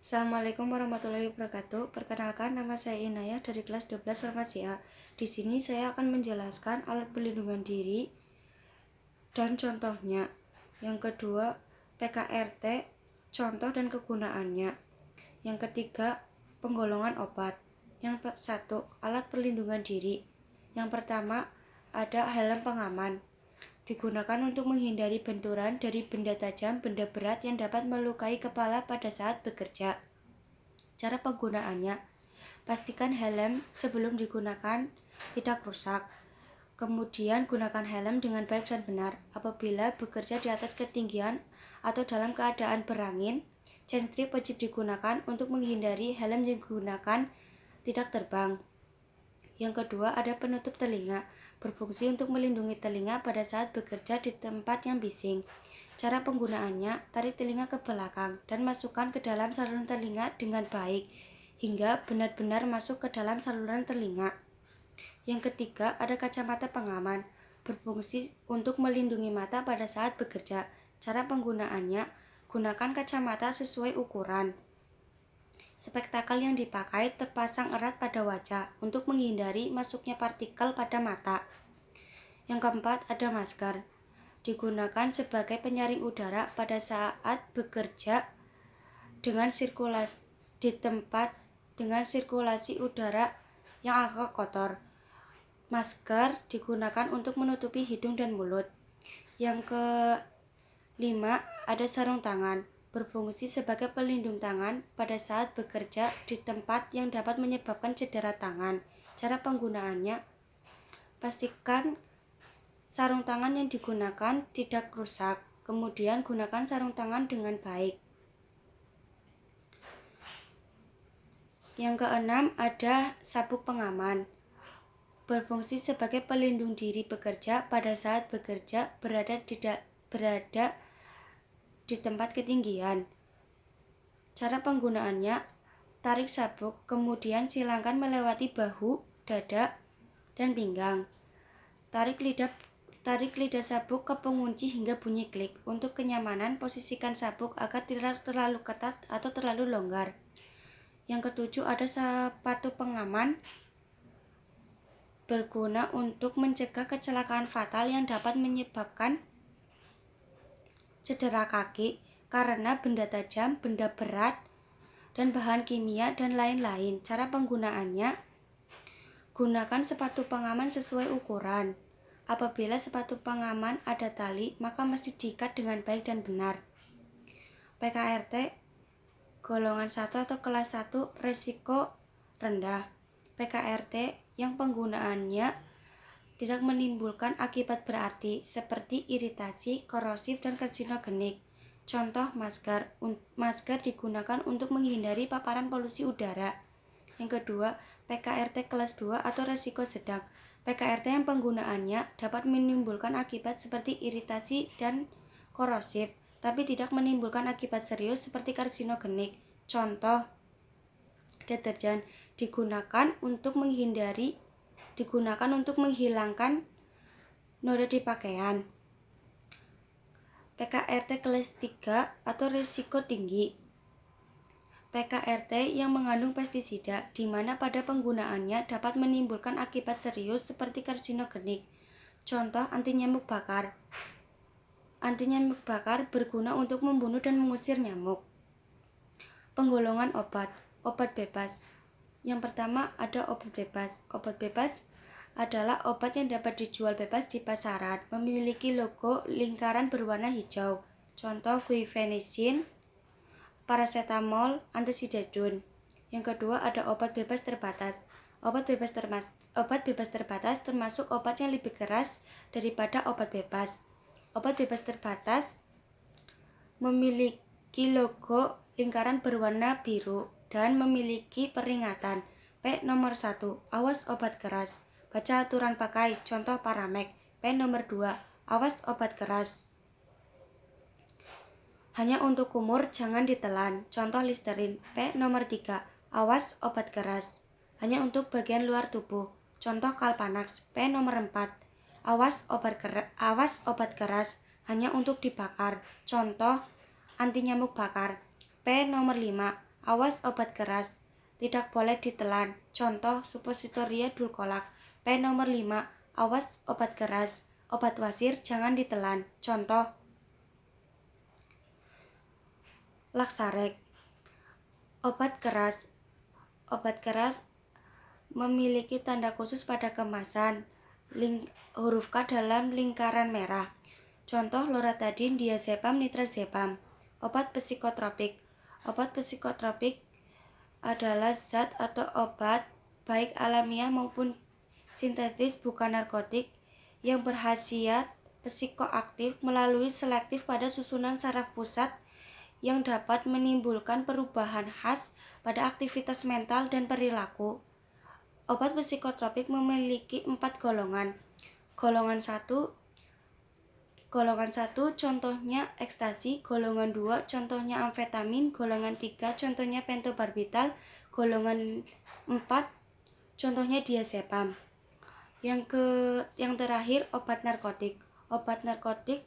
Assalamualaikum warahmatullahi wabarakatuh. Perkenalkan, nama saya Inayah dari kelas 12 Farmasi A. Di sini saya akan menjelaskan alat pelindungan diri dan contohnya. Yang kedua, PKRT, contoh dan kegunaannya. Yang ketiga, penggolongan obat. Yang satu, alat pelindungan diri. Yang pertama, ada helm pengaman. Digunakan untuk menghindari benturan dari benda tajam, benda berat yang dapat melukai kepala pada saat bekerja. Cara penggunaannya, pastikan helm sebelum digunakan tidak rusak. Kemudian gunakan helm dengan baik dan benar. Apabila bekerja di atas ketinggian atau dalam keadaan berangin, chain strip wajib digunakan untuk menghindari helm yang digunakan tidak terbang. Yang kedua, ada penutup telinga. Berfungsi untuk melindungi telinga pada saat bekerja di tempat yang bising. Cara penggunaannya, tarik telinga ke belakang dan masukkan ke dalam saluran telinga dengan baik hingga benar-benar masuk ke dalam saluran telinga. Yang ketiga, ada kacamata pengaman. Berfungsi untuk melindungi mata pada saat bekerja. Cara penggunaannya, gunakan kacamata sesuai ukuran. Spektakel yang dipakai terpasang erat pada wajah untuk menghindari masuknya partikel pada mata. Yang keempat, ada masker. Digunakan sebagai penyaring udara pada saat bekerja dengan sirkulasi di tempat dengan sirkulasi udara yang agak kotor. Masker digunakan untuk menutupi hidung dan mulut. Yang kelima, ada sarung tangan. Berfungsi sebagai pelindung tangan pada saat bekerja di tempat yang dapat menyebabkan cedera tangan. Cara penggunaannya, pastikan sarung tangan yang digunakan tidak rusak. Kemudian gunakan sarung tangan dengan baik. Yang keenam, ada sabuk pengaman. Berfungsi sebagai pelindung diri bekerja pada saat bekerja berada di tempat ketinggian. Cara penggunaannya, tarik sabuk, kemudian silangkan melewati bahu, dada, dan pinggang. Tarik lidah sabuk ke pengunci hingga bunyi klik. Untuk kenyamanan, posisikan sabuk agar tidak terlalu ketat atau terlalu longgar. Yang ketujuh, ada sepatu pengaman. Berguna untuk mencegah kecelakaan fatal yang dapat menyebabkan cedera kaki karena benda tajam, benda berat, dan bahan kimia dan lain-lain. Cara penggunaannya, gunakan sepatu pengaman sesuai ukuran. Apabila sepatu pengaman ada tali, maka mesti diikat dengan baik dan benar. PKRT golongan 1 atau kelas 1 resiko rendah. PKRT yang penggunaannya tidak menimbulkan akibat berarti seperti iritasi, korosif, dan karsinogenik. Contoh masker. Masker digunakan untuk menghindari paparan polusi udara. Yang kedua, PKRT kelas 2 atau resiko sedang. PKRT yang penggunaannya dapat menimbulkan akibat seperti iritasi dan korosif, tapi tidak menimbulkan akibat serius seperti karsinogenik. Contoh, deterjen digunakan untuk menghilangkan noda di pakaian. PKRT kelas 3 atau risiko tinggi. PKRT yang mengandung pestisida, di mana pada penggunaannya dapat menimbulkan akibat serius seperti karsinogenik. Contoh, anti nyamuk bakar. Anti nyamuk bakar berguna untuk membunuh dan mengusir nyamuk. Penggolongan obat. Obat bebas. Yang pertama, ada obat bebas. Obat bebas adalah obat yang dapat dijual bebas di pasaran, memiliki logo lingkaran berwarna hijau. Contoh, guifenesin, paracetamol, antisidedon. Yang kedua, ada obat bebas terbatas. Obat bebas terbatas termasuk obat yang lebih keras daripada obat bebas. Obat bebas terbatas memiliki logo lingkaran berwarna biru dan memiliki peringatan. P nomor 1, awas obat keras. Baca aturan pakai, contoh Paramek. P nomor 2, awas obat keras. Hanya untuk kumur, jangan ditelan, contoh Listerin. P nomor 3, awas obat keras. Hanya untuk bagian luar tubuh, contoh Kalpanax. P nomor 4, awas obat keras. Hanya untuk dibakar, contoh anti nyamuk bakar. P nomor 5, Awas obat keras, tidak boleh ditelan. Contoh suppositoria dulkolak. P nomor 5, awas obat keras, obat wasir jangan ditelan. Contoh Laksarek. Obat keras. Obat keras memiliki tanda khusus pada kemasan, huruf K dalam lingkaran merah. Contoh loratadin, diazepam, nitrazepam. Obat psikotropik. Obat psikotropik adalah zat atau obat baik alamiah maupun sintetis bukan narkotik yang berkhasiat psikoaktif melalui selektif pada susunan saraf pusat yang dapat menimbulkan perubahan khas pada aktivitas mental dan perilaku. Obat psikotropik memiliki 4 golongan. Golongan 1 contohnya ekstasi, golongan 2 contohnya amfetamin, golongan 3 contohnya pentobarbital, golongan 4 contohnya diazepam. Yang terakhir obat narkotik. Obat narkotik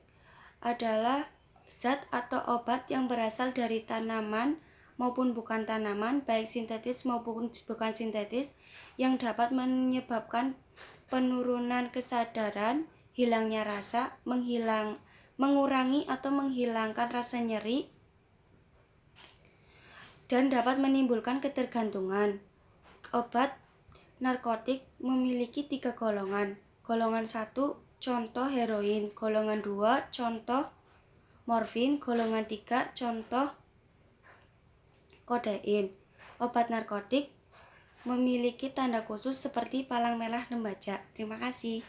adalah zat atau obat yang berasal dari tanaman maupun bukan tanaman, baik sintetis maupun bukan sintetis, yang dapat menyebabkan penurunan kesadaran, hilangnya rasa, mengurangi atau menghilangkan rasa nyeri, dan dapat menimbulkan ketergantungan. Obat narkotik memiliki 3 golongan. Golongan 1 contoh heroin, golongan 2 contoh morfin, golongan 3 contoh kodein. Obat narkotik memiliki tanda khusus seperti palang merah lembaja. Terima kasih.